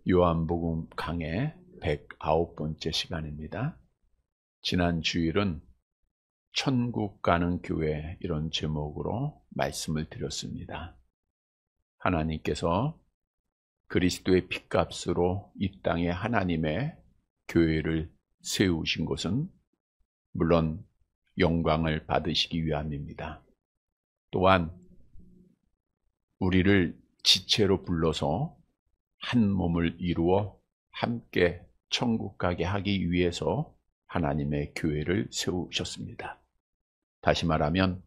요한복음 강의 109번째 시간입니다. 지난 주일은 천국 가는 교회 이런 제목으로 말씀을 드렸습니다. 하나님께서 그리스도의 핏값으로 이 땅에 하나님의 교회를 세우신 것은 물론 영광을 받으시기 위함입니다. 또한 우리를 지체로 불러서 한 몸을 이루어 함께 천국 가게 하기 위해서 하나님의 교회를 세우셨습니다. 다시 말하면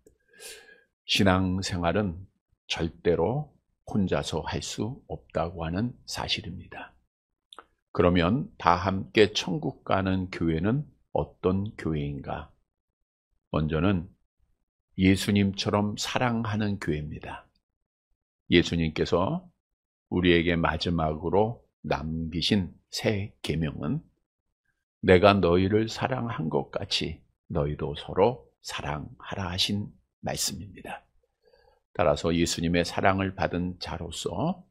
신앙생활은 절대로 혼자서 할 수 없다고 하는 사실입니다. 그러면 다 함께 천국 가는 교회는 어떤 교회인가? 먼저는 예수님처럼 사랑하는 교회입니다. 예수님께서 우리에게 마지막으로 남기신 새 계명은 내가 너희를 사랑한 것 같이 너희도 서로 사랑하라 하신 말씀입니다. 따라서 예수님의 사랑을 받은 자로서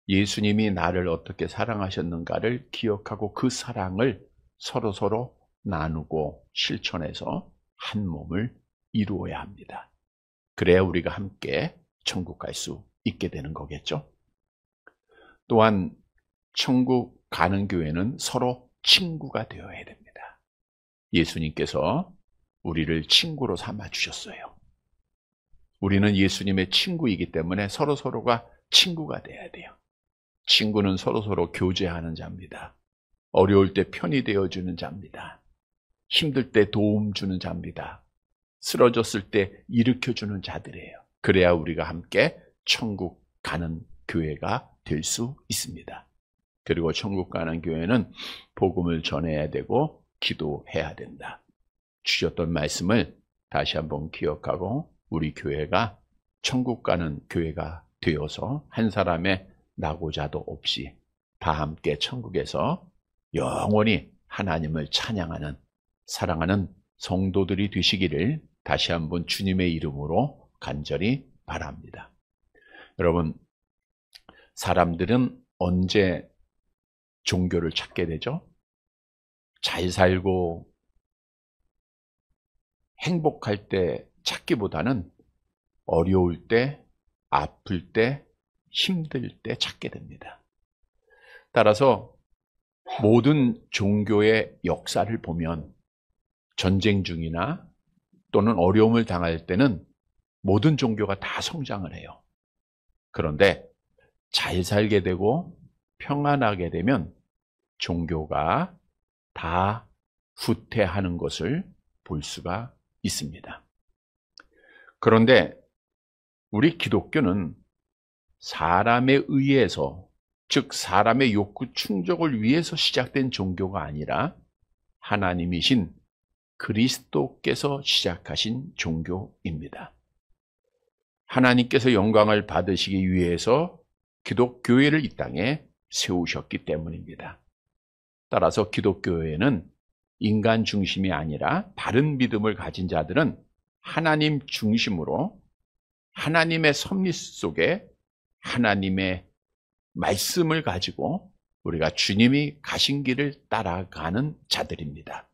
예수님이 나를 어떻게 사랑하셨는가를 기억하고 그 사랑을 서로 나누고 실천해서 한 몸을 이루어야 합니다. 그래야 우리가 함께 천국 갈 수 있게 되는 거겠죠. 또한 천국 가는 교회는 서로 친구가 되어야 됩니다. 예수님께서 우리를 친구로 삼아 주셨어요. 우리는 예수님의 친구이기 때문에 서로가 친구가 돼야 돼요. 친구는 서로 교제하는 자입니다. 어려울 때 편이 되어주는 자입니다. 힘들 때 도움 주는 자입니다. 쓰러졌을 때 일으켜주는 자들이에요. 그래야 우리가 함께 천국 가는 교회가 될 수 있습니다. 그리고 천국 가는 교회는 복음을 전해야 되고 기도해야 된다. 주셨던 말씀을 다시 한번 기억하고 우리 교회가 천국 가는 교회가 되어서 한 사람의 나고자도 없이 다 함께 천국에서 영원히 하나님을 찬양하는 사랑하는 성도들이 되시기를 다시 한번 주님의 이름으로 간절히 바랍니다. 여러분, 사람들은 언제 종교를 찾게 되죠? 잘 살고 행복할 때 찾기보다는 어려울 때, 아플 때, 힘들 때 찾게 됩니다. 따라서 모든 종교의 역사를 보면 전쟁 중이나 또는 어려움을 당할 때는 모든 종교가 다 성장을 해요. 그런데 잘 살게 되고 평안하게 되면 종교가 다 후퇴하는 것을 볼 수가 있습니다. 그런데 우리 기독교는 사람에 의해서, 즉 사람의 욕구 충족을 위해서 시작된 종교가 아니라 하나님이신 그리스도께서 시작하신 종교입니다. 하나님께서 영광을 받으시기 위해서 기독교회를 이 땅에 세우셨기 때문입니다. 따라서 기독교회는 인간 중심이 아니라 바른 믿음을 가진 자들은 하나님 중심으로 하나님의 섭리 속에 하나님의 말씀을 가지고 우리가 주님이 가신 길을 따라가는 자들입니다.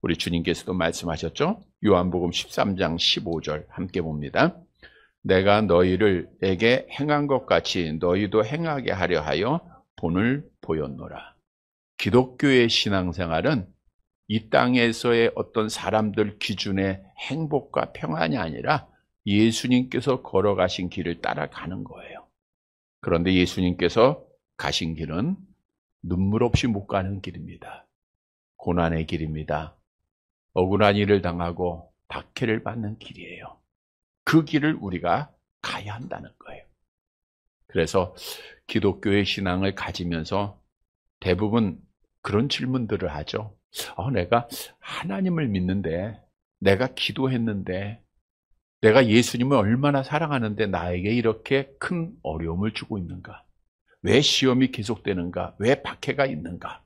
우리 주님께서도 말씀하셨죠? 요한복음 13장 15절 함께 봅니다. 내가 너희에게 행한 것 같이 너희도 행하게 하려 하여 본을 보였노라. 기독교의 신앙생활은 이 땅에서의 어떤 사람들 기준의 행복과 평안이 아니라 예수님께서 걸어가신 길을 따라가는 거예요. 그런데 예수님께서 가신 길은 눈물 없이 못 가는 길입니다. 고난의 길입니다. 억울한 일을 당하고 박해를 받는 길이에요. 그 길을 우리가 가야 한다는 거예요. 그래서 기독교의 신앙을 가지면서 대부분 그런 질문들을 하죠. 내가 하나님을 믿는데, 내가 기도했는데, 내가 예수님을 얼마나 사랑하는데 나에게 이렇게 큰 어려움을 주고 있는가? 왜 시험이 계속되는가? 왜 박해가 있는가?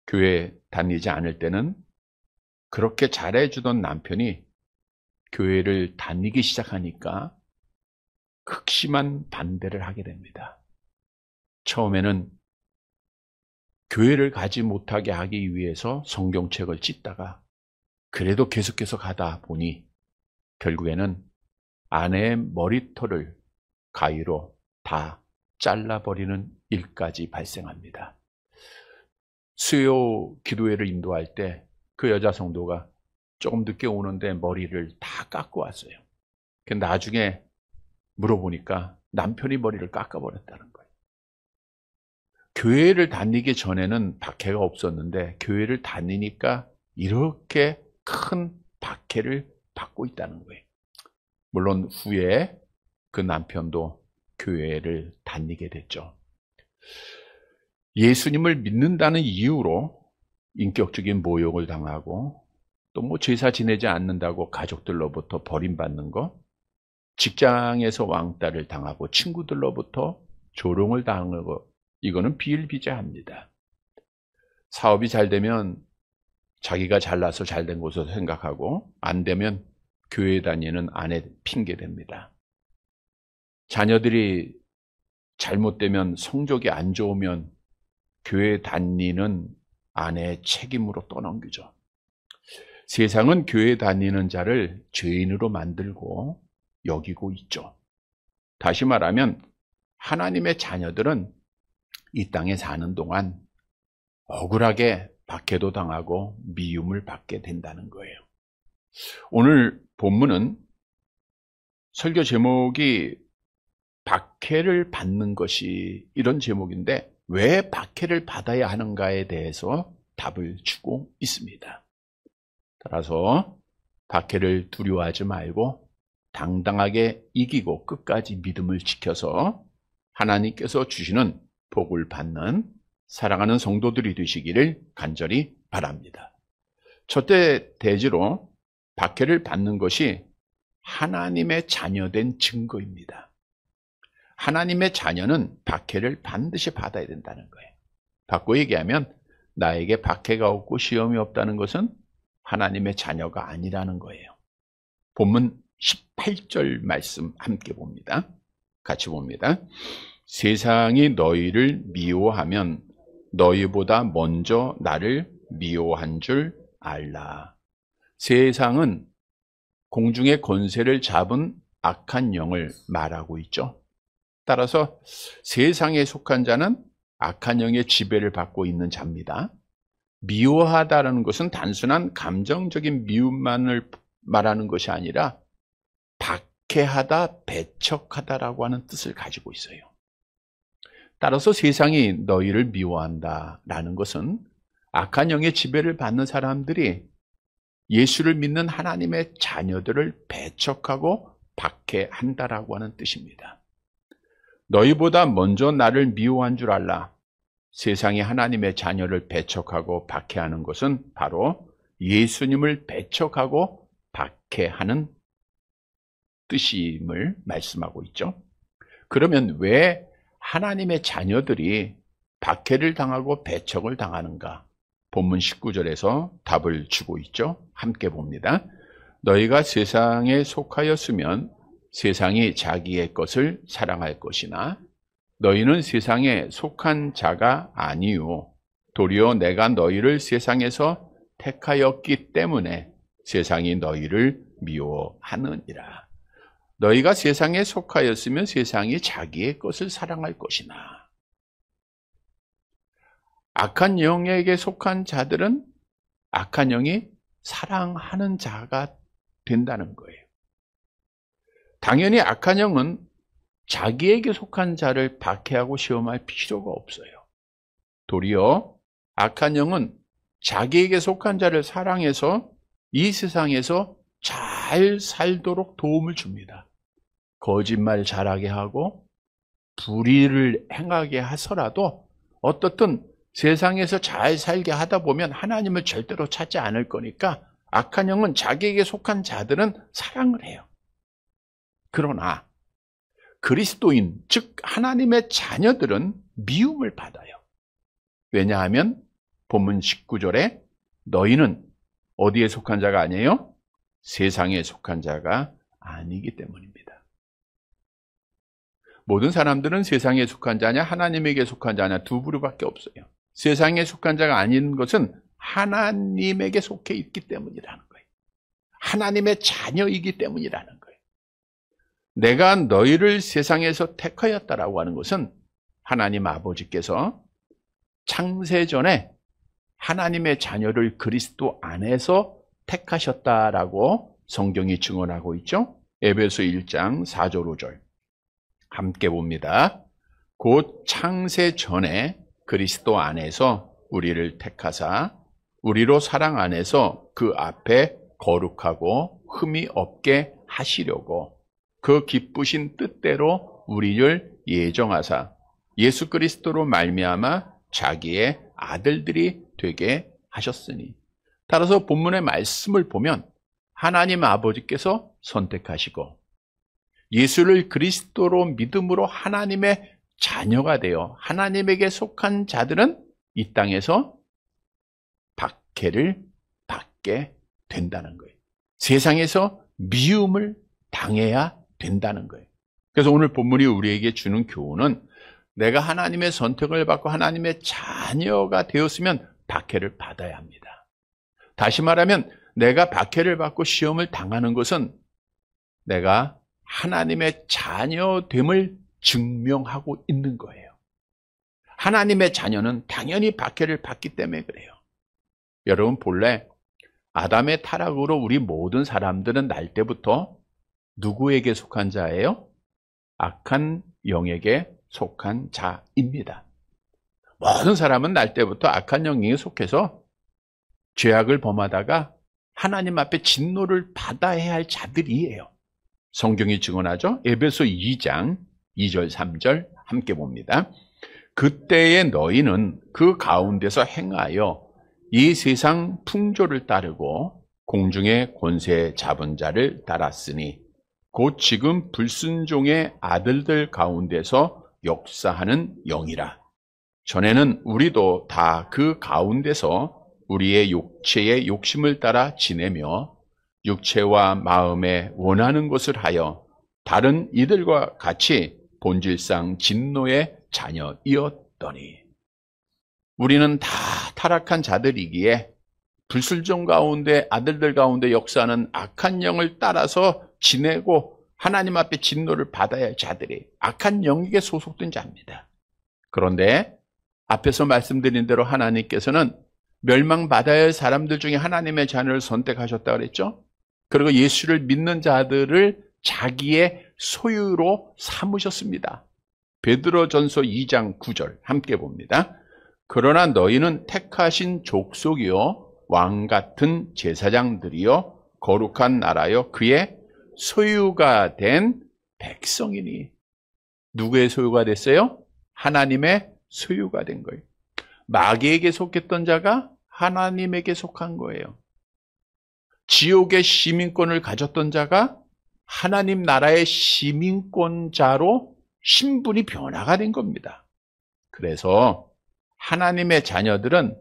교회 다니지 않을 때는 그렇게 잘해주던 남편이 교회를 다니기 시작하니까 극심한 반대를 하게 됩니다. 처음에는 교회를 가지 못하게 하기 위해서 성경책을 찢다가 그래도 계속해서 가다 보니 결국에는 아내의 머리털을 가위로 다 잘라버리는 일까지 발생합니다. 수요 기도회를 인도할 때 그 여자 성도가 조금 늦게 오는데 머리를 다 깎고 왔어요. 나중에 물어보니까 남편이 머리를 깎아버렸다는 거예요. 교회를 다니기 전에는 박해가 없었는데 교회를 다니니까 이렇게 큰 박해를 받고 있다는 거예요. 물론 후에 그 남편도 교회를 다니게 됐죠. 예수님을 믿는다는 이유로 인격적인 모욕을 당하고 또 제사 지내지 않는다고 가족들로부터 버림받는 거, 직장에서 왕따를 당하고 친구들로부터 조롱을 당하는 거, 이거는 비일비재합니다. 사업이 잘 되면 자기가 잘나서 잘된 것으로 생각하고 안 되면 교회 다니는 아내 핑계댑니다. 자녀들이 잘못되면 성적이 안 좋으면 교회 다니는 아내의 책임으로 떠넘기죠. 세상은 교회 다니는 자를 죄인으로 만들고 여기고 있죠. 다시 말하면 하나님의 자녀들은 이 땅에 사는 동안 억울하게 박해도 당하고 미움을 받게 된다는 거예요. 오늘 본문은 설교 제목이 박해를 받는 것이 이런 제목인데 왜 박해를 받아야 하는가에 대해서 답을 주고 있습니다. 따라서 박해를 두려워하지 말고 당당하게 이기고 끝까지 믿음을 지켜서 하나님께서 주시는 복을 받는 사랑하는 성도들이 되시기를 간절히 바랍니다. 첫째 대지로 박해를 받는 것이 하나님의 자녀된 증거입니다. 하나님의 자녀는 박해를 반드시 받아야 된다는 거예요. 바꿔 얘기하면 나에게 박해가 없고 시험이 없다는 것은 하나님의 자녀가 아니라는 거예요. 본문 18절 말씀 함께 봅니다. 같이 봅니다. 세상이 너희를 미워하면 너희보다 먼저 나를 미워한 줄 알라. 세상은 공중의 권세를 잡은 악한 영을 말하고 있죠. 따라서 세상에 속한 자는 악한 영의 지배를 받고 있는 자입니다. 미워하다라는 것은 단순한 감정적인 미움만을 말하는 것이 아니라 박해하다, 배척하다라고 하는 뜻을 가지고 있어요. 따라서 세상이 너희를 미워한다라는 것은 악한 영의 지배를 받는 사람들이 예수를 믿는 하나님의 자녀들을 배척하고 박해한다라고 하는 뜻입니다. 너희보다 먼저 나를 미워한 줄 알라. 세상이 하나님의 자녀를 배척하고 박해하는 것은 바로 예수님을 배척하고 박해하는 뜻임을 말씀하고 있죠. 그러면 왜 하나님의 자녀들이 박해를 당하고 배척을 당하는가? 본문 19절에서 답을 주고 있죠. 함께 봅니다. 너희가 세상에 속하였으면 세상이 자기의 것을 사랑할 것이나 너희는 세상에 속한 자가 아니요 도리어 내가 너희를 세상에서 택하였기 때문에 세상이 너희를 미워하느니라. 너희가 세상에 속하였으면 세상이 자기의 것을 사랑할 것이나. 악한 영에게 속한 자들은 악한 영이 사랑하는 자가 된다는 거예요. 당연히 악한 영은 자기에게 속한 자를 박해하고 시험할 필요가 없어요. 도리어 악한 영은 자기에게 속한 자를 사랑해서 이 세상에서 잘 살도록 도움을 줍니다. 거짓말 잘하게 하고 불의를 행하게 하서라도 어떻든 세상에서 잘 살게 하다 보면 하나님을 절대로 찾지 않을 거니까 악한 영은 자기에게 속한 자들은 사랑을 해요. 그러나 그리스도인, 즉 하나님의 자녀들은 미움을 받아요. 왜냐하면 본문 19절에 너희는 어디에 속한 자가 아니에요? 세상에 속한 자가 아니기 때문입니다. 모든 사람들은 세상에 속한 자냐 하나님에게 속한 자냐 두 부류밖에 없어요. 세상에 속한 자가 아닌 것은 하나님에게 속해 있기 때문이라는 거예요. 하나님의 자녀이기 때문이라는 거예요. 내가 너희를 세상에서 택하였다라고 하는 것은 하나님 아버지께서 창세전에 하나님의 자녀를 그리스도 안에서 택하셨다라고 성경이 증언하고 있죠. 에베소 1장 4절 5절 함께 봅니다. 곧 창세 전에 그리스도 안에서 우리를 택하사 우리로 사랑 안에서 그 앞에 거룩하고 흠이 없게 하시려고 그 기쁘신 뜻대로 우리를 예정하사 예수 그리스도로 말미암아 자기의 아들들이 되게 하셨으니. 따라서 본문의 말씀을 보면 하나님 아버지께서 선택하시고 예수를 그리스도로 믿음으로 하나님의 자녀가 되어 하나님에게 속한 자들은 이 땅에서 박해를 받게 된다는 거예요. 세상에서 미움을 당해야 된다는 거예요. 그래서 오늘 본문이 우리에게 주는 교훈은 내가 하나님의 선택을 받고 하나님의 자녀가 되었으면 박해를 받아야 합니다. 다시 말하면 내가 박해를 받고 시험을 당하는 것은 내가 하나님의 자녀됨을 증명하고 있는 거예요. 하나님의 자녀는 당연히 박해를 받기 때문에 그래요. 여러분 본래 아담의 타락으로 우리 모든 사람들은 날 때부터 누구에게 속한 자예요? 악한 영에게 속한 자입니다. 모든 사람은 날 때부터 악한 영에게 속해서 죄악을 범하다가 하나님 앞에 진노를 받아야 할 자들이에요. 성경이 증언하죠. 에베소 2장 2절 3절 함께 봅니다. 그때의 너희는 그 가운데서 행하여 이 세상 풍조를 따르고 공중의 권세 잡은 자를 따랐으니 곧 지금 불순종의 아들들 가운데서 역사하는 영이라. 전에는 우리도 다 그 가운데서 우리의 육체의 욕심을 따라 지내며 육체와 마음에 원하는 것을 하여 다른 이들과 같이 본질상 진노의 자녀이었더니. 우리는 다 타락한 자들이기에 불순종 가운데 아들들 가운데 역사하는 악한 영을 따라서 지내고 하나님 앞에 진노를 받아야 할 자들이 악한 영에게 소속된 자입니다. 그런데 앞에서 말씀드린 대로 하나님께서는 멸망받아야 할 사람들 중에 하나님의 자녀를 선택하셨다고 그랬죠. 그리고 예수를 믿는 자들을 자기의 소유로 삼으셨습니다. 베드로전서 2장 9절 함께 봅니다. 그러나 너희는 택하신 족속이요 왕 같은 제사장들이요 거룩한 나라요 그의 소유가 된 백성이니. 누구의 소유가 됐어요? 하나님의 소유가 된 거예요. 마귀에게 속했던 자가 하나님에게 속한 거예요. 지옥의 시민권을 가졌던 자가 하나님 나라의 시민권자로 신분이 변화가 된 겁니다. 그래서 하나님의 자녀들은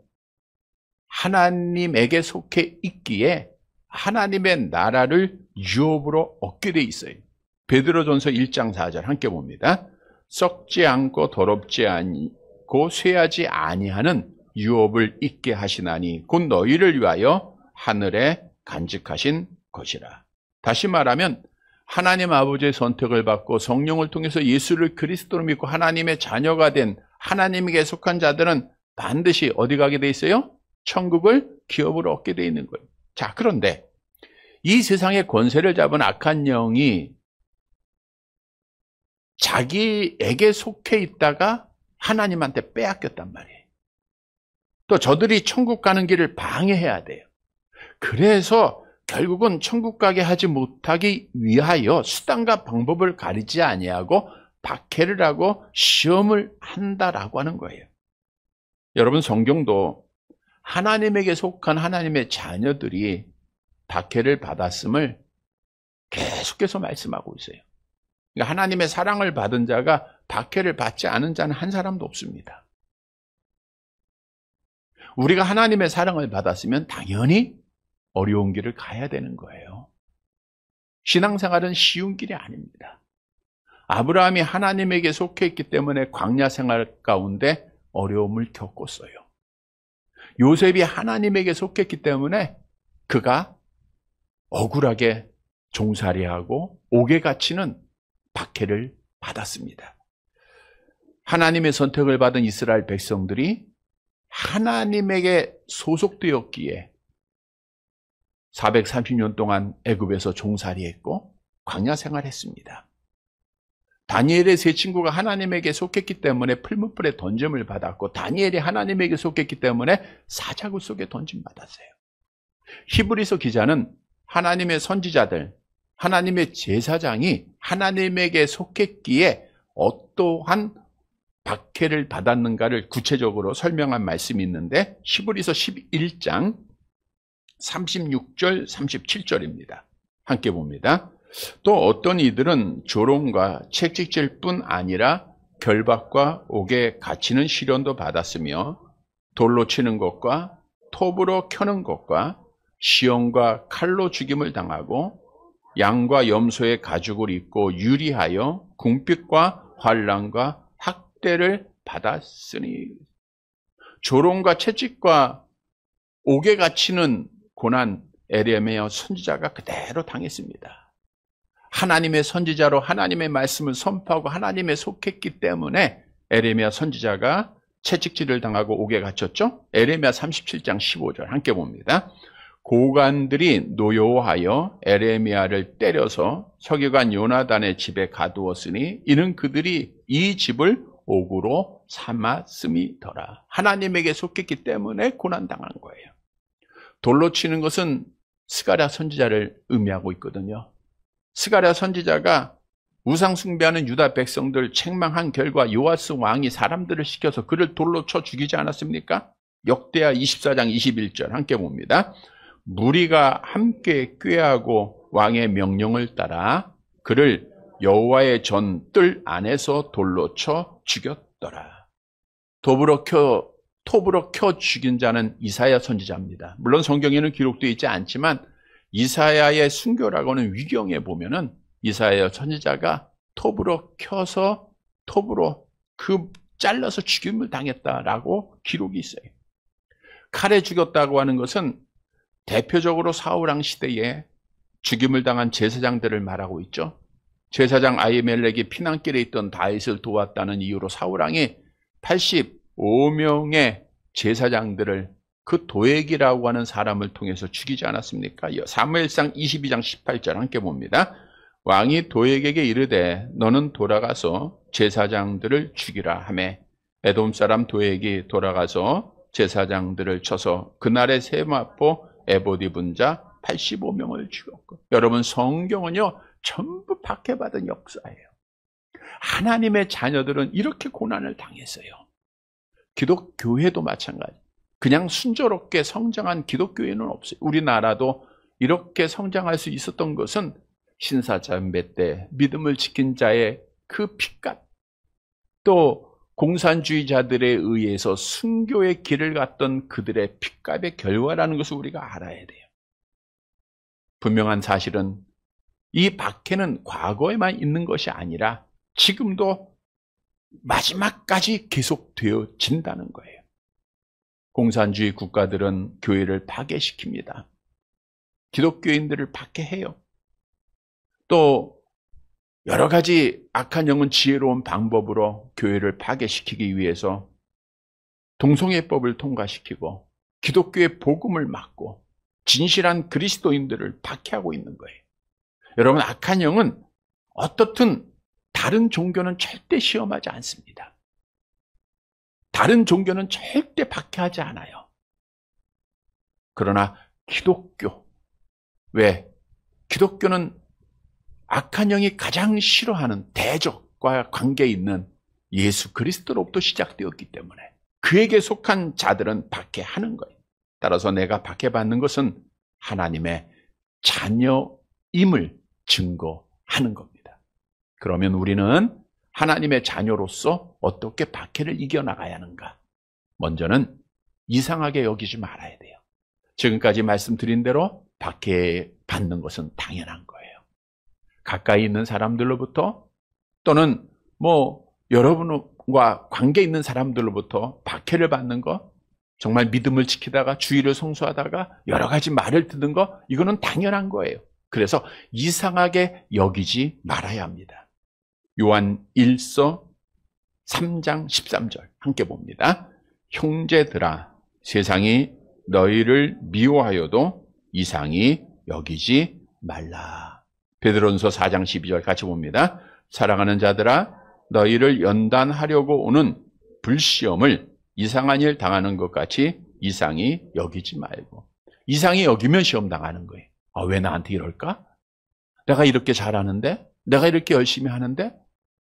하나님에게 속해 있기에 하나님의 나라를 유업으로 얻게 돼 있어요. 베드로전서 1장 4절 함께 봅니다. 썩지 않고 더럽지 않고 쇠하지 아니하는 유업을 잊게 하시나니 곧 너희를 위하여 하늘에 간직하신 것이라. 다시 말하면 하나님 아버지의 선택을 받고 성령을 통해서 예수를 그리스도로 믿고 하나님의 자녀가 된 하나님에게 속한 자들은 반드시 어디 가게 돼 있어요? 천국을 기업으로 얻게 돼 있는 거예요. 자, 그런데 이 세상의 권세를 잡은 악한 영이 자기에게 속해 있다가 하나님한테 빼앗겼단 말이에요. 또 저들이 천국 가는 길을 방해해야 돼요. 그래서 결국은 천국 가게 하지 못하기 위하여 수단과 방법을 가리지 아니하고 박해를 하고 시험을 한다라고 하는 거예요. 여러분 성경도 하나님에게 속한 하나님의 자녀들이 박해를 받았음을 계속해서 말씀하고 있어요. 그러니까 하나님의 사랑을 받은 자가 박해를 받지 않은 자는 한 사람도 없습니다. 우리가 하나님의 사랑을 받았으면 당연히 어려운 길을 가야 되는 거예요. 신앙생활은 쉬운 길이 아닙니다. 아브라함이 하나님에게 속했기 때문에 광야 생활 가운데 어려움을 겪었어요. 요셉이 하나님에게 속했기 때문에 그가 억울하게 종살이하고 옥에 갇히는 박해를 받았습니다. 하나님의 선택을 받은 이스라엘 백성들이 하나님에게 소속되었기에 430년 동안 애굽에서 종살이했고 광야 생활했습니다. 다니엘의 세 친구가 하나님에게 속했기 때문에 풀무불에 던짐을 받았고, 다니엘이 하나님에게 속했기 때문에 사자굴 속에 던짐받았어요. 히브리서 기자는 하나님의 선지자들, 하나님의 제사장이 하나님에게 속했기에 어떠한 박해를 받았는가를 구체적으로 설명한 말씀이 있는데, 히브리서 11장 36절 37절입니다. 함께 봅니다. 또 어떤 이들은 조롱과 채찍질 뿐 아니라 결박과 옥에 갇히는 시련도 받았으며, 돌로 치는 것과 톱으로 켜는 것과 시험과 칼로 죽임을 당하고, 양과 염소의 가죽을 입고 유리하여 궁핍과 환난과 학대를 받았으니. 조롱과 채찍과 옥에 갇히는 고난, 에레미야 선지자가 그대로 당했습니다. 하나님의 선지자로 하나님의 말씀을 선포하고 하나님에 속했기 때문에 에레미야 선지자가 채찍질을 당하고 옥에 갇혔죠. 에레미야 37장 15절 함께 봅니다. 고관들이 노여워하여 에레미야를 때려서 서기관 요나단의 집에 가두었으니 이는 그들이 이 집을 옥으로 삼았음이더라. 하나님에게 속했기 때문에 고난당한 거예요. 돌로 치는 것은 스가랴 선지자를 의미하고 있거든요. 스가랴 선지자가 우상 숭배하는 유다 백성들 책망한 결과 요아스 왕이 사람들을 시켜서 그를 돌로 쳐 죽이지 않았습니까? 역대하 24장 21절 함께 봅니다. 무리가 함께 꾀하고 왕의 명령을 따라 그를 여호와의 전 뜰 안에서 돌로 쳐 죽였더라. 톱으로 켜 죽인 자는 이사야 선지자입니다. 물론 성경에는 기록되어 있지 않지만 이사야의 순교라고는 위경에 보면은 이사야 선지자가 톱으로 켜서 톱으로 잘라서 죽임을 당했다라고 기록이 있어요. 칼에 죽였다고 하는 것은 대표적으로 사울왕 시대에 죽임을 당한 제사장들을 말하고 있죠. 제사장 아히멜렉이 피난길에 있던 다윗을 도왔다는 이유로 사울왕이 85명의 제사장들을 그 도액이라고 하는 사람을 통해서 죽이지 않았습니까? 사무엘상 22장 18절 함께 봅니다. 왕이 도액에게 이르되 너는 돌아가서 제사장들을 죽이라 하매 에돔 사람 도액이 돌아가서 제사장들을 쳐서 그날의 세마포 에봇 입은 자 85명을 죽였고. 여러분, 성경은요 전부 박해받은 역사예요. 하나님의 자녀들은 이렇게 고난을 당했어요. 기독교회도 마찬가지. 그냥 순조롭게 성장한 기독교회는 없어요. 우리나라도 이렇게 성장할 수 있었던 것은 신사참배 때 믿음을 지킨 자의 그 피값, 또 공산주의자들에 의해서 순교의 길을 갔던 그들의 피값의 결과라는 것을 우리가 알아야 돼요. 분명한 사실은 이 박해는 과거에만 있는 것이 아니라 지금도 마지막까지 계속되어진다는 거예요. 공산주의 국가들은 교회를 파괴시킵니다. 기독교인들을 박해해요. 또 여러 가지 악한 영은 지혜로운 방법으로 교회를 파괴시키기 위해서 동성애법을 통과시키고 기독교의 복음을 막고 진실한 그리스도인들을 박해하고 있는 거예요. 여러분, 악한 영은 어떻든 다른 종교는 절대 시험하지 않습니다. 다른 종교는 절대 박해하지 않아요. 그러나 기독교, 왜? 기독교는 악한 영이 가장 싫어하는 대적과 관계 있는 예수 그리스도로부터 시작되었기 때문에 그에게 속한 자들은 박해하는 거예요. 따라서 내가 박해받는 것은 하나님의 자녀임을 증거하는 겁니다. 그러면 우리는 하나님의 자녀로서 어떻게 박해를 이겨나가야 하는가? 먼저는 이상하게 여기지 말아야 돼요. 지금까지 말씀드린 대로 박해받는 것은 당연한 거예요. 가까이 있는 사람들로부터 또는 여러분과 관계 있는 사람들로부터 박해를 받는 거, 정말 믿음을 지키다가 주의를 성수하다가 여러 가지 말을 듣는 거, 이거는 당연한 거예요. 그래서 이상하게 여기지 말아야 합니다. 요한 1서 3장 13절 함께 봅니다. 형제들아, 세상이 너희를 미워하여도 이상히 여기지 말라. 베드로전서 4장 12절 같이 봅니다. 사랑하는 자들아, 너희를 연단하려고 오는 불시험을 이상한 일 당하는 것 같이 이상히 여기지 말고. 이상히 여기면 시험 당하는 거예요. 왜 나한테 이럴까? 내가 이렇게 잘하는데? 내가 이렇게 열심히 하는데?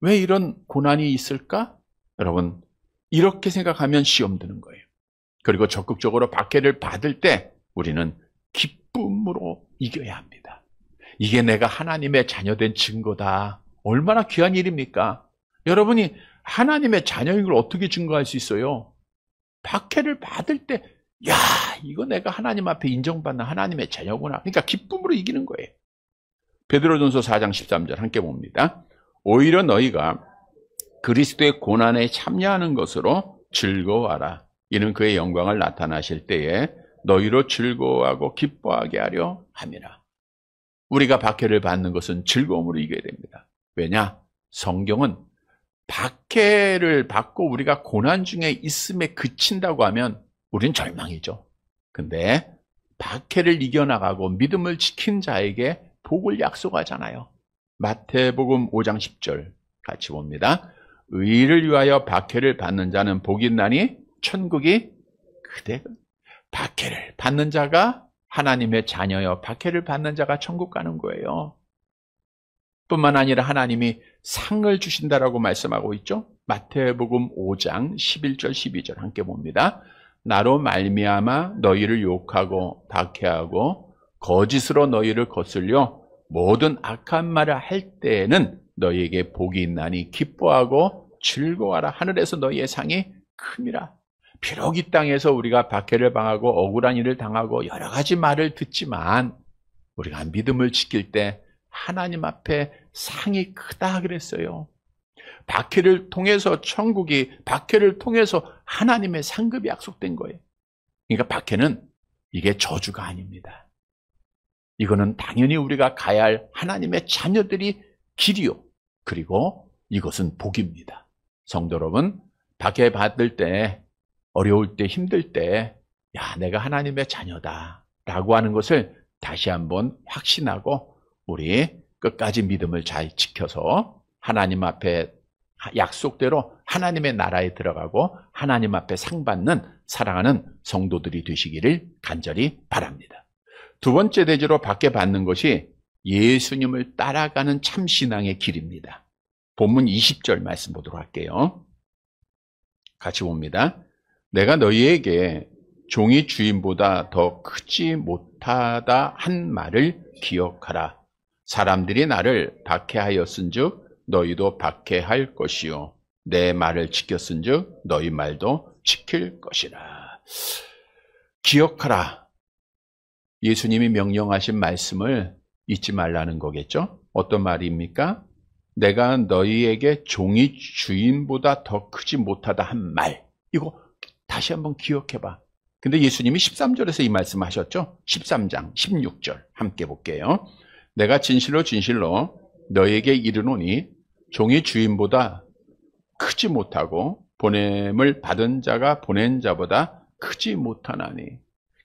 왜 이런 고난이 있을까? 여러분, 이렇게 생각하면 시험 드는 거예요. 그리고 적극적으로 박해를 받을 때 우리는 기쁨으로 이겨야 합니다. 이게 내가 하나님의 자녀된 증거다. 얼마나 귀한 일입니까? 여러분이 하나님의 자녀인 걸 어떻게 증거할 수 있어요? 박해를 받을 때, 야, 이거 내가 하나님 앞에 인정받는 하나님의 자녀구나. 그러니까 기쁨으로 이기는 거예요. 베드로전서 4장 13절 함께 봅니다. 오히려 너희가 그리스도의 고난에 참여하는 것으로 즐거워하라. 이는 그의 영광을 나타나실 때에 너희로 즐거워하고 기뻐하게 하려 함이라. 우리가 박해를 받는 것은 즐거움으로 이겨야 됩니다. 왜냐? 성경은 박해를 받고 우리가 고난 중에 있음에 그친다고 하면 우린 절망이죠. 근데 박해를 이겨나가고 믿음을 지킨 자에게 복을 약속하잖아요. 마태복음 5장 10절 같이 봅니다. 의를 위하여 박해를 받는 자는 복이 있나니 천국이 그대. 박해를 받는 자가 하나님의 자녀여, 박해를 받는 자가 천국 가는 거예요. 뿐만 아니라 하나님이 상을 주신다라고 말씀하고 있죠. 마태복음 5장 11절 12절 함께 봅니다. 나로 말미암아 너희를 욕하고 박해하고 거짓으로 너희를 거슬려 모든 악한 말을 할 때에는 너희에게 복이 있나니 기뻐하고 즐거워하라. 하늘에서 너희의 상이 큼이라. 비록 이 땅에서 우리가 박해를 당하고 억울한 일을 당하고 여러 가지 말을 듣지만 우리가 믿음을 지킬 때 하나님 앞에 상이 크다 그랬어요. 박해를 통해서 박해를 통해서 하나님의 상급이 약속된 거예요. 그러니까 박해는 이게 저주가 아닙니다. 이거는 당연히 우리가 가야 할 하나님의 자녀들이 길이요. 그리고 이것은 복입니다. 성도 여러분, 박해 받을 때, 어려울 때, 힘들 때, 내가 하나님의 자녀다 라고 하는 것을 다시 한번 확신하고 우리 끝까지 믿음을 잘 지켜서 하나님 앞에 약속대로 하나님의 나라에 들어가고 하나님 앞에 상 받는 사랑하는 성도들이 되시기를 간절히 바랍니다. 두 번째 대지로 박해 받는 것이 예수님을 따라가는 참신앙의 길입니다. 본문 20절 말씀 보도록 할게요. 같이 봅니다. 내가 너희에게 종이 주인보다 더 크지 못하다 한 말을 기억하라. 사람들이 나를 박해하였은즉 너희도 박해할 것이요 내 말을 지켰은즉 너희 말도 지킬 것이라. 기억하라. 예수님이 명령하신 말씀을 잊지 말라는 거겠죠? 어떤 말입니까? 내가 너희에게 종이 주인보다 더 크지 못하다 한 말. 이거 다시 한번 기억해봐. 근데 예수님이 13절에서 이 말씀 하셨죠? 13장 16절 함께 볼게요. 내가 진실로 진실로 너희에게 이르노니 종이 주인보다 크지 못하고 보냄을 받은 자가 보낸 자보다 크지 못하나니.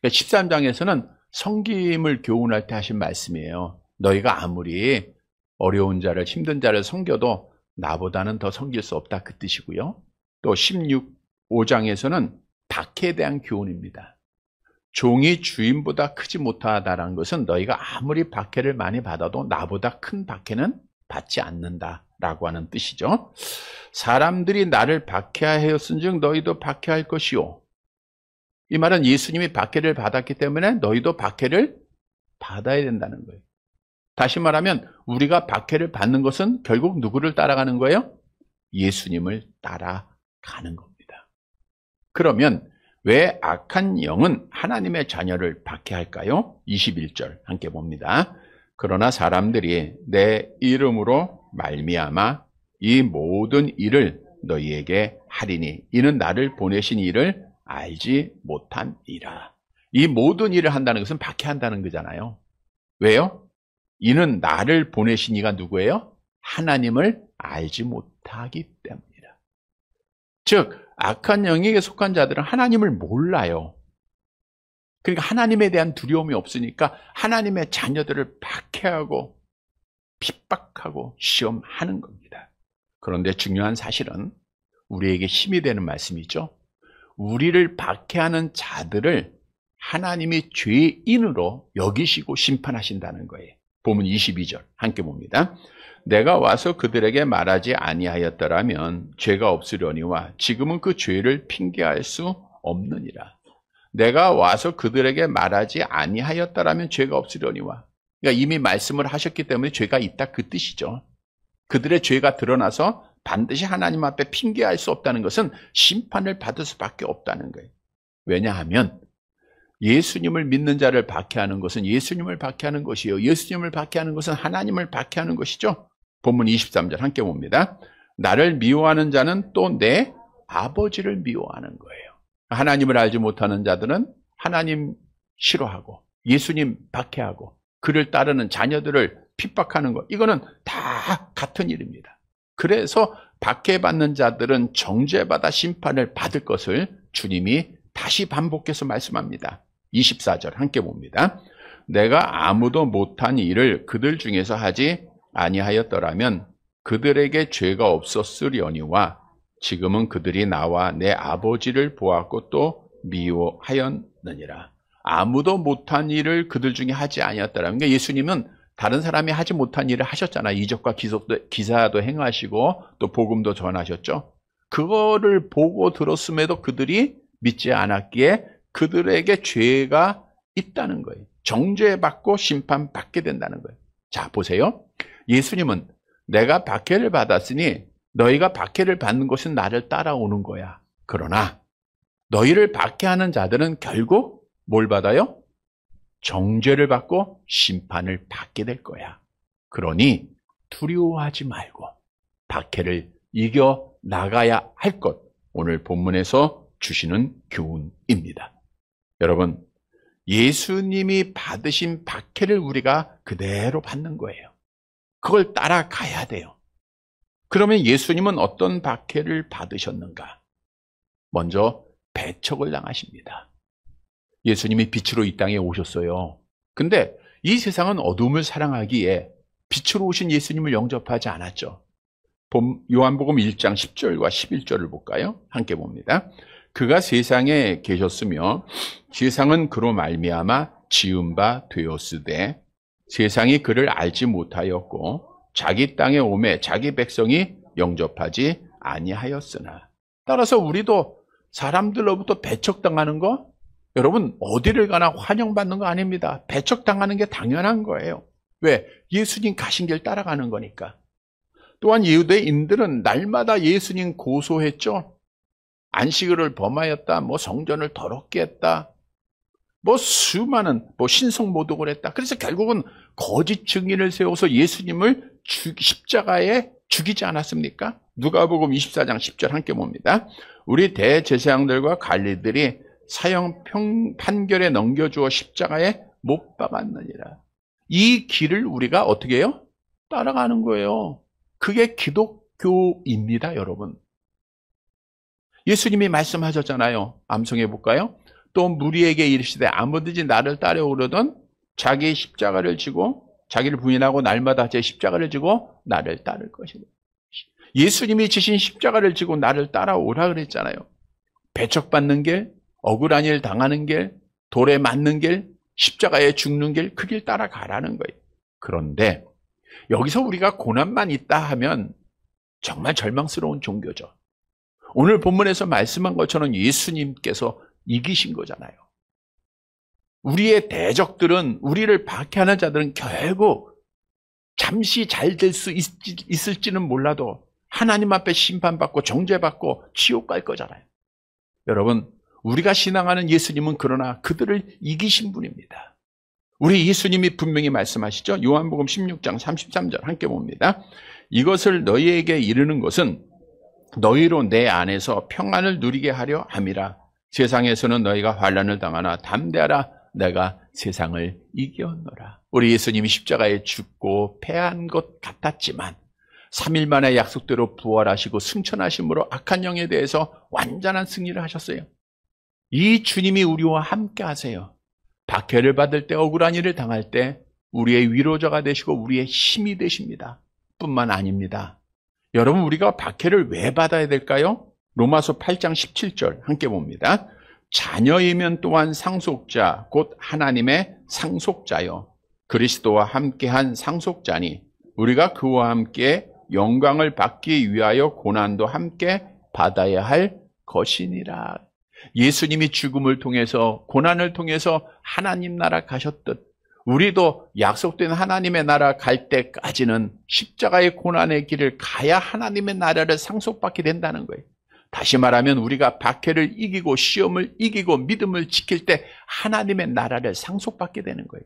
그러니까 13장에서는 섬김을 교훈할 때 하신 말씀이에요. 너희가 아무리 어려운 자를, 힘든 자를 섬겨도 나보다는 더 섬길 수 없다, 그 뜻이고요. 또 5장에서는 박해에 대한 교훈입니다. 종이 주인보다 크지 못하다라는 것은 너희가 아무리 박해를 많이 받아도 나보다 큰 박해는 받지 않는다라고 하는 뜻이죠. 사람들이 나를 박해하였은즉 너희도 박해할 것이요. 이 말은 예수님이 박해를 받았기 때문에 너희도 박해를 받아야 된다는 거예요. 다시 말하면 우리가 박해를 받는 것은 결국 누구를 따라가는 거예요? 예수님을 따라가는 겁니다. 그러면 왜 악한 영은 하나님의 자녀를 박해할까요? 21절 함께 봅니다. 그러나 사람들이 내 이름으로 말미암아 이 모든 일을 너희에게 하리니 이는 나를 보내신 이를 알지 못한 이라. 이 모든 일을 한다는 것은 박해한다는 거잖아요. 왜요? 이는 나를 보내신 이가 누구예요? 하나님을 알지 못하기 때문이라. 즉 악한 영역에 속한 자들은 하나님을 몰라요. 그러니까 하나님에 대한 두려움이 없으니까 하나님의 자녀들을 박해하고 핍박하고 시험하는 겁니다. 그런데 중요한 사실은 우리에게 힘이 되는 말씀이죠. 우리를 박해하는 자들을 하나님이 죄인으로 여기시고 심판하신다는 거예요. 본문 22절 함께 봅니다. 내가 와서 그들에게 말하지 아니하였더라면 죄가 없으려니와 지금은 그 죄를 핑계할 수 없느니라. 내가 와서 그들에게 말하지 아니하였더라면 죄가 없으려니와. 그러니까 이미 말씀을 하셨기 때문에 죄가 있다 그 뜻이죠. 그들의 죄가 드러나서 반드시 하나님 앞에 핑계할 수 없다는 것은 심판을 받을 수밖에 없다는 거예요. 왜냐하면 예수님을 믿는 자를 박해하는 것은 예수님을 박해하는 것이요. 예수님을 박해하는 것은 하나님을 박해하는 것이죠. 본문 23절 함께 봅니다. 나를 미워하는 자는 또 내 아버지를 미워하는 거예요. 하나님을 알지 못하는 자들은 하나님 싫어하고 예수님 박해하고 그를 따르는 자녀들을 핍박하는 것, 이거는 다 같은 일입니다. 그래서 박해받는 자들은 정죄받아 심판을 받을 것을 주님이 다시 반복해서 말씀합니다. 24절 함께 봅니다. 내가 아무도 못한 일을 그들 중에서 하지 아니하였더라면 그들에게 죄가 없었으려니와 지금은 그들이 나와 내 아버지를 보았고 또 미워하였느니라. 아무도 못한 일을 그들 중에 하지 아니었더라면, 그러니까 예수님은 다른 사람이 하지 못한 일을 하셨잖아요. 이적과 기사도 행하시고 또 복음도 전하셨죠. 그거를 보고 들었음에도 그들이 믿지 않았기에 그들에게 죄가 있다는 거예요. 정죄받고 심판받게 된다는 거예요. 자, 보세요. 예수님은 내가 박해를 받았으니 너희가 박해를 받는 것은 나를 따라오는 거야. 그러나 너희를 박해하는 자들은 결국 뭘 받아요? 정죄를 받고 심판을 받게 될 거야. 그러니 두려워하지 말고 박해를 이겨 나가야 할 것, 오늘 본문에서 주시는 교훈입니다. 여러분, 예수님이 받으신 박해를 우리가 그대로 받는 거예요. 그걸 따라가야 돼요. 그러면 예수님은 어떤 박해를 받으셨는가? 먼저 배척을 당하십니다. 예수님이 빛으로 이 땅에 오셨어요. 근데 이 세상은 어둠을 사랑하기에 빛으로 오신 예수님을 영접하지 않았죠. 요한복음 1장 10절과 11절을 볼까요? 함께 봅니다. 그가 세상에 계셨으며 세상은 그로 말미암아 지은 바 되었으되 세상이 그를 알지 못하였고 자기 땅에 오매 자기 백성이 영접하지 아니하였으나. 따라서 우리도 사람들로부터 배척당하는 거, 여러분 어디를 가나 환영받는 거 아닙니다. 배척당하는 게 당연한 거예요. 왜? 예수님 가신 길 따라가는 거니까. 또한 유대인들은 날마다 예수님 고소했죠. 안식일을 범하였다, 성전을 더럽게 했다, 수많은 신성모독을 했다. 그래서 결국은 거짓 증인을 세워서 예수님을 십자가에 죽이지 않았습니까? 누가복음 24장 10절 함께 봅니다. 우리 대제사장들과 관리들이 사형 판결에 넘겨주어 십자가에 못 박았느니라. 이 길을 우리가 어떻게 해요? 따라가는 거예요. 그게 기독교입니다, 여러분. 예수님이 말씀하셨잖아요. 암송해 볼까요? 또 무리에게 이르시되 아무든지 나를 따라오려던 자기 십자가를 지고, 자기를 부인하고 날마다 제 십자가를 지고 나를 따를 것이다. 예수님이 지신 십자가를 지고 나를 따라오라 그랬잖아요. 배척받는 길, 억울한 일 당하는 길, 돌에 맞는 길, 십자가에 죽는 길, 그 길 따라가라는 거예요. 그런데 여기서 우리가 고난만 있다 하면 정말 절망스러운 종교죠. 오늘 본문에서 말씀한 것처럼 예수님께서 이기신 거잖아요. 우리의 대적들은, 우리를 박해하는 자들은 결국 잠시 잘 될 수 있을지는 몰라도 하나님 앞에 심판받고 정죄받고 지옥 갈 거잖아요. 여러분, 우리가 신앙하는 예수님은 그러나 그들을 이기신 분입니다. 우리 예수님이 분명히 말씀하시죠. 요한복음 16장 33절 함께 봅니다. 이것을 너희에게 이르는 것은 너희로 내 안에서 평안을 누리게 하려 함이라. 세상에서는 너희가 환난을 당하나 담대하라. 내가 세상을 이겼노라. 우리 예수님이 십자가에 죽고 패한 것 같았지만 3일 만에 약속대로 부활하시고 승천하심으로 악한 영에 대해서 완전한 승리를 하셨어요. 이 주님이 우리와 함께 하세요. 박해를 받을 때, 억울한 일을 당할 때 우리의 위로자가 되시고 우리의 힘이 되십니다. 뿐만 아닙니다. 여러분, 우리가 박해를 왜 받아야 될까요? 로마서 8장 17절 함께 봅니다. 자녀이면 또한 상속자 곧 하나님의 상속자요 그리스도와 함께한 상속자니 우리가 그와 함께 영광을 받기 위하여 고난도 함께 받아야 할 것이니라. 예수님이 죽음을 통해서 고난을 통해서 하나님 나라 가셨듯 우리도 약속된 하나님의 나라 갈 때까지는 십자가의 고난의 길을 가야 하나님의 나라를 상속받게 된다는 거예요. 다시 말하면 우리가 박해를 이기고 시험을 이기고 믿음을 지킬 때 하나님의 나라를 상속받게 되는 거예요.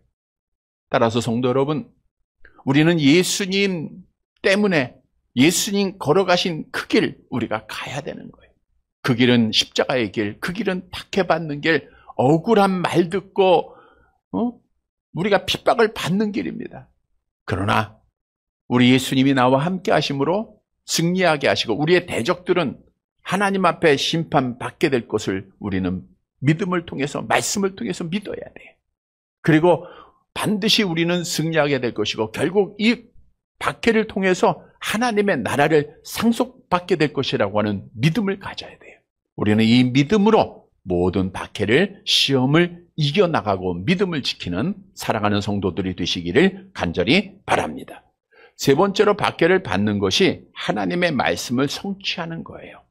따라서 성도 여러분, 우리는 예수님 때문에 예수님 걸어가신 그 길 우리가 가야 되는 거예요. 그 길은 십자가의 길, 그 길은 박해받는 길, 억울한 말 듣고 우리가 핍박을 받는 길입니다. 그러나 우리 예수님이 나와 함께 하심으로 승리하게 하시고 우리의 대적들은 하나님 앞에 심판받게 될 것을 우리는 믿음을 통해서 말씀을 통해서 믿어야 돼요. 그리고 반드시 우리는 승리하게 될 것이고 결국 이 박해를 통해서 하나님의 나라를 상속받게 될 것이라고 하는 믿음을 가져야 돼요. 우리는 이 믿음으로 모든 박해를 시험을 이겨나가고 믿음을 지키는 사랑하는 성도들이 되시기를 간절히 바랍니다. 세 번째로 박해를 받는 것이 하나님의 말씀을 성취하는 거예요.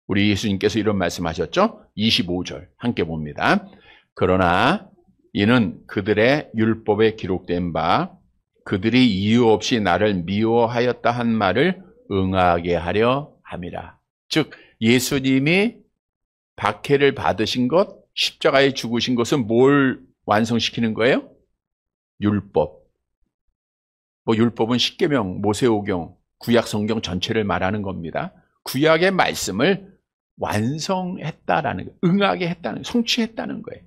우리 예수님께서 이런 말씀하셨죠? 25절 함께 봅니다. 그러나 이는 그들의 율법에 기록된 바 그들이 이유 없이 나를 미워하였다 한 말을 응하게 하려 함이라. 즉 예수님이 박해를 받으신 것, 십자가에 죽으신 것은 뭘 완성시키는 거예요? 율법. 율법은 십계명, 모세오경, 구약 성경 전체를 말하는 겁니다. 구약의 말씀을 완성했다라는 거예요. 응하게 했다는, 성취했다는 거예요.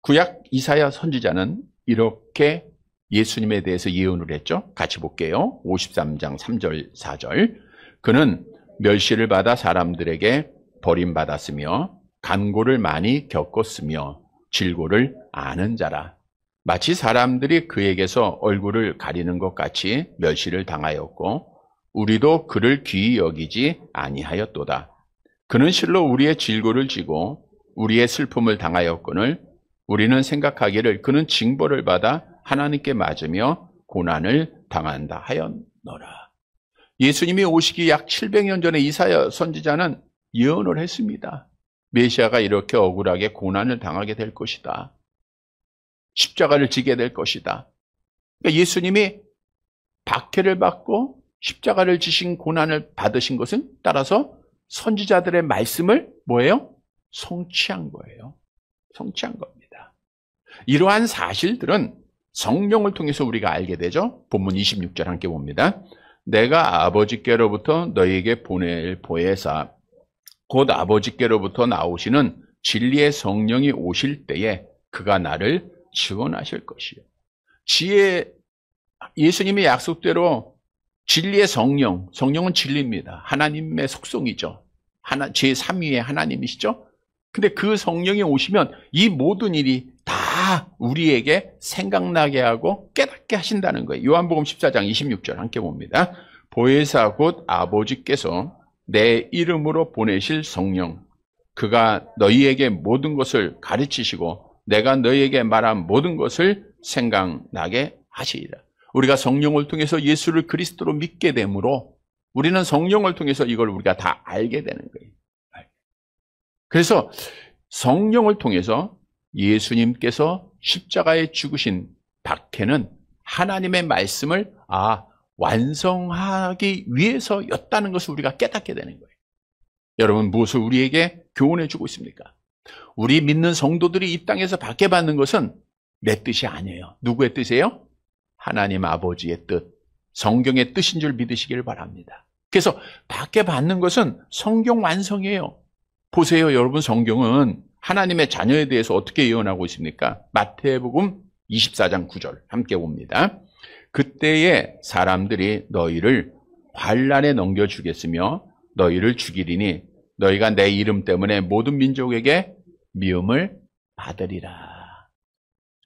구약 이사야 선지자는 이렇게 예수님에 대해서 예언을 했죠. 같이 볼게요. 53장 3절 4절. 그는 멸시를 받아 사람들에게 버림받았으며 간고를 많이 겪었으며 질고를 아는 자라. 마치 사람들이 그에게서 얼굴을 가리는 것 같이 멸시를 당하였고 우리도 그를 귀히 여기지 아니하였도다. 그는 실로 우리의 질고를 지고 우리의 슬픔을 당하였거늘 우리는 생각하기를 그는 징벌을 받아 하나님께 맞으며 고난을 당한다 하였노라. 예수님이 오시기 약 700년 전에 이사야 선지자는 예언을 했습니다. 메시아가 이렇게 억울하게 고난을 당하게 될 것이다. 십자가를 지게 될 것이다. 그러니까 예수님이 박해를 받고 십자가를 지신 고난을 받으신 것은 따라서 선지자들의 말씀을 뭐예요? 성취한 거예요. 성취한 겁니다. 이러한 사실들은 성령을 통해서 우리가 알게 되죠. 본문 26절 함께 봅니다. 내가 아버지께로부터 너희에게 보낼 보혜사 곧 아버지께로부터 나오시는 진리의 성령이 오실 때에 그가 나를 증언하실 것이요. 예수님의 약속대로 진리의 성령은 진리입니다. 하나님의 속성이죠. 제3위의 하나님이시죠. 근데 그 성령이 오시면 이 모든 일이 다 우리에게 생각나게 하고 깨닫게 하신다는 거예요. 요한복음 14장 26절 함께 봅니다. 보혜사 곧 아버지께서 내 이름으로 보내실 성령 그가 너희에게 모든 것을 가르치시고 내가 너희에게 말한 모든 것을 생각나게 하시리라. 우리가 성령을 통해서 예수를 그리스도로 믿게 되므로 우리는 성령을 통해서 이걸 우리가 다 알게 되는 거예요. 그래서 성령을 통해서 예수님께서 십자가에 죽으신 박해는 하나님의 말씀을 완성하기 위해서였다는 것을 우리가 깨닫게 되는 거예요. 여러분, 무엇을 우리에게 교훈해 주고 있습니까? 우리 믿는 성도들이 이 땅에서 박해받는 것은 내 뜻이 아니에요. 누구의 뜻이에요? 하나님 아버지의 뜻, 성경의 뜻인 줄 믿으시길 바랍니다. 그래서 박해 받는 것은 성경 완성이에요. 보세요, 여러분. 성경은 하나님의 자녀에 대해서 어떻게 예언하고 있습니까? 마태복음 24장 9절 함께 봅니다. 그때에 사람들이 너희를 환난에 넘겨주겠으며 너희를 죽이리니 너희가 내 이름 때문에 모든 민족에게 미움을 받으리라.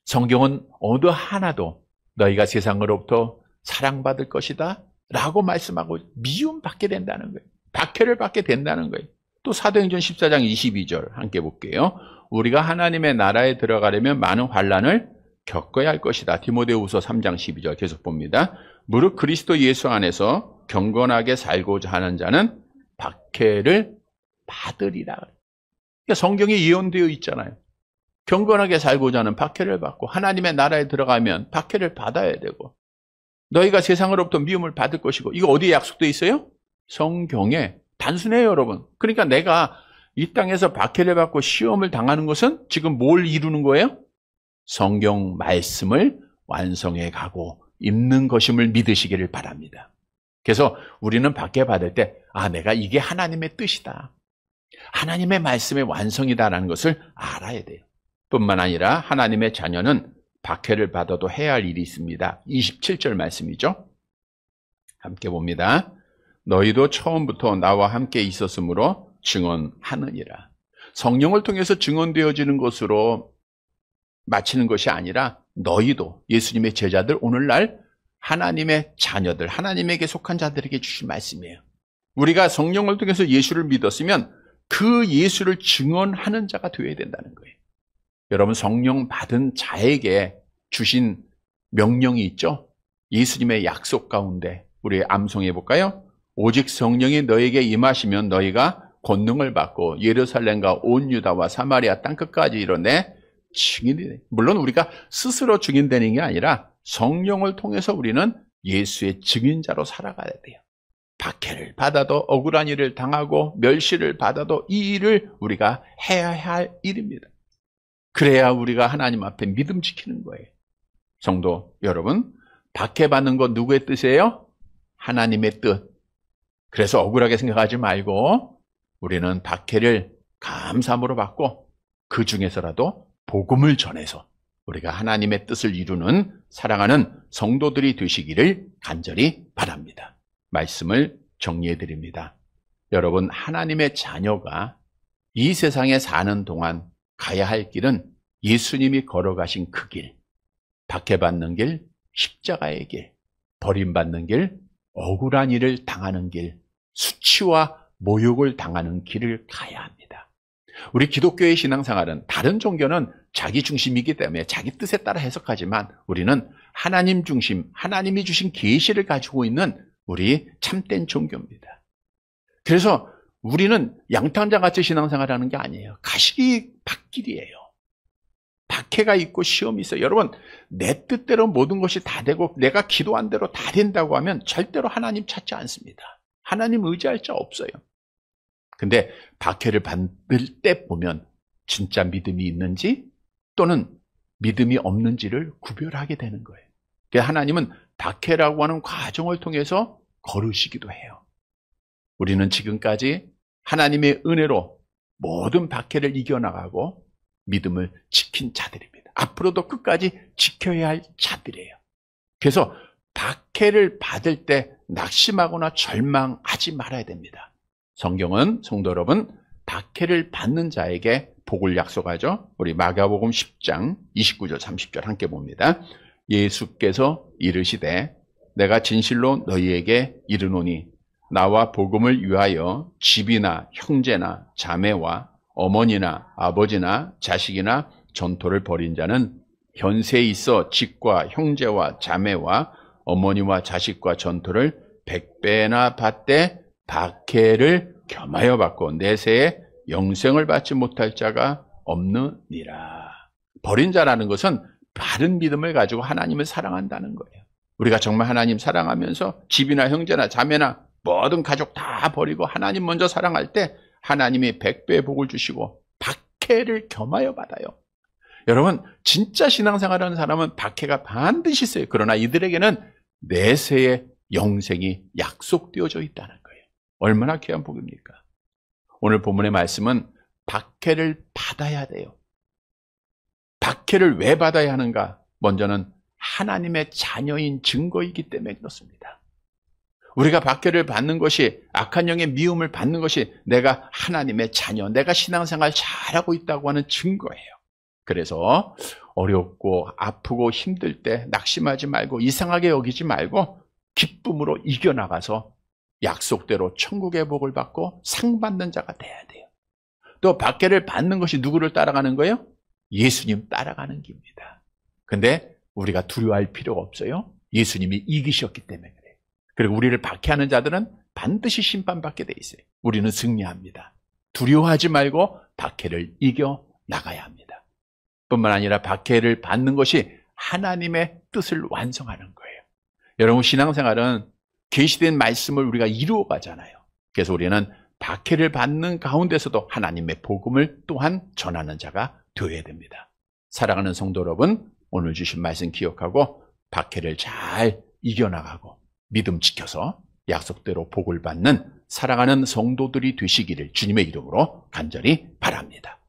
성경은 어느 하나도 너희가 세상으로부터 사랑받을 것이다 라고 말씀하고 미움받게 된다는 거예요. 박해를 받게 된다는 거예요. 또 사도행전 14장 22절 함께 볼게요. 우리가 하나님의 나라에 들어가려면 많은 환난을 겪어야 할 것이다. 디모데후서 3장 12절 계속 봅니다. 무릇 그리스도 예수 안에서 경건하게 살고자 하는 자는 박해를 받으리라. 그러니까 성경에 예언되어 있잖아요. 경건하게 살고자 하는 박해를 받고 하나님의 나라에 들어가면 박해를 받아야 되고 너희가 세상으로부터 미움을 받을 것이고 이거 어디에 약속되어 있어요? 성경에. 단순해요, 여러분. 그러니까 내가 이 땅에서 박해를 받고 시험을 당하는 것은 지금 뭘 이루는 거예요? 성경 말씀을 완성해 가고 있는 것임을 믿으시기를 바랍니다. 그래서 우리는 박해 받을 때 내가 이게 하나님의 뜻이다. 하나님의 말씀의 완성이다라는 것을 알아야 돼요. 뿐만 아니라 하나님의 자녀는 박해를 받아도 해야 할 일이 있습니다. 27절 말씀이죠. 함께 봅니다. 너희도 처음부터 나와 함께 있었으므로 증언하느니라. 성령을 통해서 증언되어지는 것으로 마치는 것이 아니라 너희도 예수님의 제자들, 오늘날 하나님의 자녀들, 하나님에게 속한 자들에게 주신 말씀이에요. 우리가 성령을 통해서 예수를 믿었으면 그 예수를 증언하는 자가 되어야 된다는 거예요. 여러분, 성령 받은 자에게 주신 명령이 있죠? 예수님의 약속 가운데 우리 암송해 볼까요? 오직 성령이 너에게 임하시면 너희가 권능을 받고 예루살렘과 온 유다와 사마리아 땅끝까지 이르내 증인이 돼. 물론 우리가 스스로 증인되는 게 아니라 성령을 통해서 우리는 예수의 증인자로 살아가야 돼요. 박해를 받아도 억울한 일을 당하고 멸시를 받아도 이 일을 우리가 해야 할 일입니다. 그래야 우리가 하나님 앞에 믿음 지키는 거예요. 성도 여러분, 박해받는 것 누구의 뜻이에요? 하나님의 뜻. 그래서 억울하게 생각하지 말고 우리는 박해를 감사함으로 받고 그 중에서라도 복음을 전해서 우리가 하나님의 뜻을 이루는 사랑하는 성도들이 되시기를 간절히 바랍니다. 말씀을 정리해 드립니다. 여러분, 하나님의 자녀가 이 세상에 사는 동안 가야 할 길은 예수님이 걸어가신 그 길, 박해받는 길, 십자가의 길, 버림받는 길, 억울한 일을 당하는 길, 수치와 모욕을 당하는 길을 가야 합니다. 우리 기독교의 신앙생활은 다른 종교는 자기 중심이기 때문에 자기 뜻에 따라 해석하지만 우리는 하나님 중심, 하나님이 주신 계시를 가지고 있는 우리 참된 종교입니다. 그래서 우리는 양탄자같이 신앙생활하는 게 아니에요. 가시기 밭길이에요. 박해가 있고 시험이 있어요. 여러분, 내 뜻대로 모든 것이 다 되고 내가 기도한 대로 다 된다고 하면 절대로 하나님 찾지 않습니다. 하나님 의지할 자 없어요. 근데 박해를 받을 때 보면 진짜 믿음이 있는지 또는 믿음이 없는지를 구별하게 되는 거예요. 그래서 하나님은 박해라고 하는 과정을 통해서 걸으시기도 해요. 우리는 지금까지 하나님의 은혜로 모든 박해를 이겨나가고 믿음을 지킨 자들입니다. 앞으로도 끝까지 지켜야 할 자들이에요. 그래서 박해를 받을 때 낙심하거나 절망하지 말아야 됩니다. 성경은 성도 여러분, 박해를 받는 자에게 복을 약속하죠. 우리 마가복음 10장 29절 30절 함께 봅니다. 예수께서 이르시되 내가 진실로 너희에게 이르노니 나와 복음을 위하여 집이나 형제나 자매와 어머니나 아버지나 자식이나 전토를 벌인 자는 현세에 있어 집과 형제와 자매와 어머니와 자식과 전토를 100배나 받되 박해를 겸하여 받고 내세에 영생을 받지 못할 자가 없느니라. 버린 자라는 것은 바른 믿음을 가지고 하나님을 사랑한다는 거예요. 우리가 정말 하나님 사랑하면서 집이나 형제나 자매나 모든 가족 다 버리고 하나님 먼저 사랑할 때 하나님이 100배의 복을 주시고 박해를 겸하여 받아요. 여러분, 진짜 신앙생활하는 사람은 박해가 반드시 있어요. 그러나 이들에게는 내세에 영생이 약속되어져 있다는 거예요. 얼마나 귀한 복입니까? 오늘 본문의 말씀은 박해를 받아야 돼요. 박해를 왜 받아야 하는가? 먼저는 하나님의 자녀인 증거이기 때문에 그렇습니다. 우리가 박해를 받는 것이, 악한 영의 미움을 받는 것이 내가 하나님의 자녀, 내가 신앙생활 잘하고 있다고 하는 증거예요. 그래서 어렵고 아프고 힘들 때 낙심하지 말고 이상하게 여기지 말고 기쁨으로 이겨나가서 약속대로 천국의 복을 받고 상 받는 자가 돼야 돼요. 또 박해를 받는 것이 누구를 따라가는 거예요? 예수님 따라가는 길입니다. 근데 우리가 두려워할 필요가 없어요. 예수님이 이기셨기 때문에 그래요. 그리고 우리를 박해하는 자들은 반드시 심판받게 돼 있어요. 우리는 승리합니다. 두려워하지 말고 박해를 이겨 나가야 합니다. 뿐만 아니라 박해를 받는 것이 하나님의 뜻을 완성하는 거예요. 여러분, 신앙생활은 계시된 말씀을 우리가 이루어 가잖아요. 그래서 우리는 박해를 받는 가운데서도 하나님의 복음을 또한 전하는 자가 되어야 됩니다. 사랑하는 성도 여러분, 오늘 주신 말씀 기억하고 박해를 잘 이겨나가고 믿음 지켜서 약속대로 복을 받는 사랑하는 성도들이 되시기를 주님의 이름으로 간절히 바랍니다.